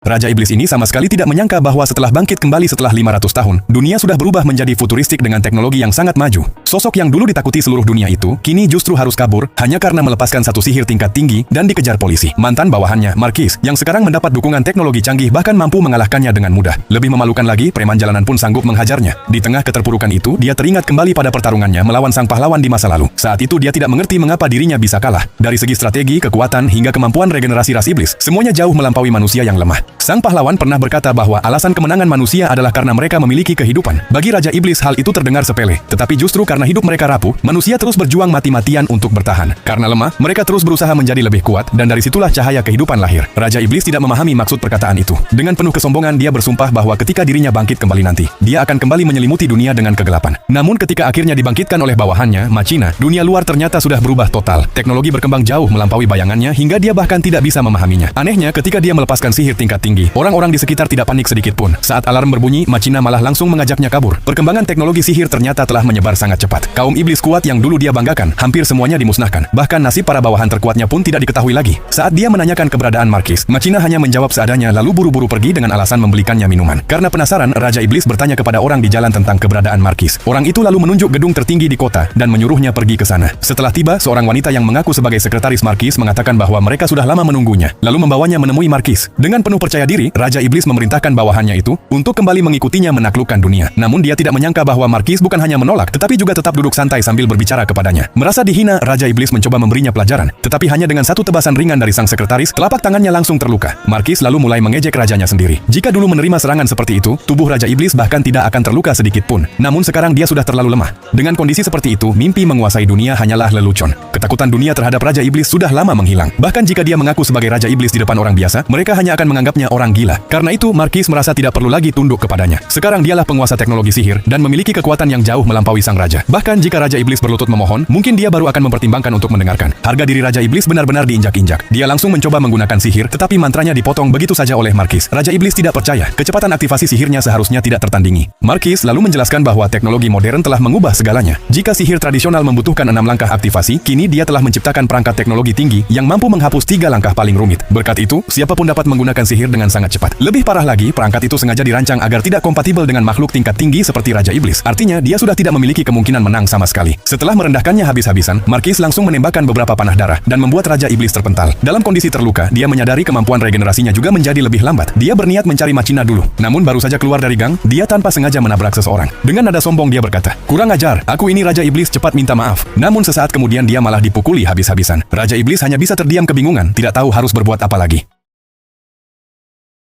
Raja Iblis ini sama sekali tidak menyangka bahwa setelah bangkit kembali setelah 500 tahun, dunia sudah berubah menjadi futuristik dengan teknologi yang sangat maju. Sosok yang dulu ditakuti seluruh dunia itu, kini justru harus kabur hanya karena melepaskan satu sihir tingkat tinggi dan dikejar polisi. Mantan bawahannya, Marquis, yang sekarang mendapat dukungan teknologi canggih bahkan mampu mengalahkannya dengan mudah. Lebih memalukan lagi, preman jalanan pun sanggup menghajarnya. Di tengah keterpurukan itu, dia teringat kembali pada pertarungannya melawan sang pahlawan di masa lalu. Saat itu dia tidak mengerti mengapa dirinya bisa kalah. Dari segi strategi, kekuatan, hingga kemampuan regenerasi ras iblis, semuanya jauh melampaui manusia yang lemah. Sang pahlawan pernah berkata bahwa alasan kemenangan manusia adalah karena mereka memiliki kehidupan. Bagi Raja Iblis hal itu terdengar sepele, tetapi justru karena hidup mereka rapuh, manusia terus berjuang mati-matian untuk bertahan. Karena lemah, mereka terus berusaha menjadi lebih kuat, dan dari situlah cahaya kehidupan lahir. Raja Iblis tidak memahami maksud perkataan itu. Dengan penuh kesombongan dia bersumpah bahwa ketika dirinya bangkit kembali nanti, dia akan kembali menyelimuti dunia dengan kegelapan. Namun ketika akhirnya dibangkitkan oleh bawahannya, Machina, dunia luar ternyata sudah berubah total. Teknologi berkembang jauh melampaui bayangannya hingga dia bahkan tidak bisa memahaminya. Anehnya, ketika dia melepaskan sihir tingkat tinggi, orang-orang di sekitar tidak panik sedikit pun. Saat alarm berbunyi, Machina malah langsung mengajaknya kabur. Perkembangan teknologi sihir ternyata telah menyebar sangat cepat. Kaum iblis kuat yang dulu dia banggakan, hampir semuanya dimusnahkan. Bahkan nasib para bawahan terkuatnya pun tidak diketahui lagi. Saat dia menanyakan keberadaan Marquis, Machina hanya menjawab seadanya lalu buru-buru pergi dengan alasan membelikannya minuman. Karena penasaran, Raja Iblis bertanya kepada orang di jalan tentang keberadaan Marquis. Orang itu lalu menunjuk gedung tertinggi di kota dan menyuruhnya pergi ke sana. Setelah tiba, seorang wanita yang mengaku sebagai sekretaris Marquis mengatakan bahwa mereka sudah lama menunggunya, lalu membawanya menemui Marquis. Dengan penuh percaya diri, Raja Iblis memerintahkan bawahannya itu untuk kembali mengikutinya menaklukkan dunia. Namun dia tidak menyangka bahwa Marquis bukan hanya menolak, tetapi juga tetap duduk santai sambil berbicara kepadanya. Merasa dihina, Raja Iblis mencoba memberinya pelajaran, tetapi hanya dengan satu tebasan ringan dari sang sekretaris, telapak tangannya langsung terluka. Marquis lalu mulai mengejek rajanya sendiri. Jika dulu menerima serangan seperti itu, tubuh Raja Iblis bahkan tidak akan terluka sedikit pun. Namun sekarang dia sudah terlalu lemah. Dengan kondisi seperti itu, mimpi menguasai dunia hanyalah lelucon. Ketakutan dunia terhadap Raja Iblis sudah lama menghilang. Bahkan jika dia mengaku sebagai Raja Iblis di depan orang biasa, mereka hanya akan menganggapnya orang gila. Karena itu, Marquis merasa tidak perlu lagi tunduk kepadanya. Sekarang dialah penguasa teknologi sihir dan memiliki kekuatan yang jauh melampaui sang raja. Bahkan jika Raja Iblis berlutut memohon, mungkin dia baru akan mempertimbangkan untuk mendengarkan. Harga diri Raja Iblis benar-benar diinjak-injak. Dia langsung mencoba menggunakan sihir, tetapi mantranya dipotong begitu saja oleh Marquis. Raja Iblis tidak percaya. Kecepatan aktivasi sihirnya seharusnya tidak tertandingi. Marquis lalu menjelaskan bahwa teknologi modern telah mengubah segalanya. Jika sihir tradisional membutuhkan 6 langkah aktivasi, kini dia telah menciptakan perangkat teknologi tinggi yang mampu menghapus 3 langkah paling rumit. Berkat itu, siapapun dapat menggunakan sihir dengan sangat cepat. Lebih parah lagi, perangkat itu sengaja dirancang agar tidak kompatibel dengan makhluk tingkat tinggi seperti Raja Iblis. Artinya, dia sudah tidak memiliki kemungkinan menang sama sekali. Setelah merendahkannya habis-habisan, Marquis langsung menembakkan beberapa panah darah dan membuat Raja Iblis terpental. Dalam kondisi terluka, dia menyadari kemampuan regenerasinya juga menjadi lebih lambat. Dia berniat mencari Machina dulu. Namun baru saja keluar dari gang, dia tanpa sengaja menabrak seseorang. Dengan nada sombong dia berkata, "Kurang ajar, aku ini Raja Iblis, cepat minta maaf." Namun sesaat kemudian dia malah dipukuli habis-habisan. Raja Iblis hanya bisa terdiam kebingungan, tidak tahu harus berbuat apa lagi.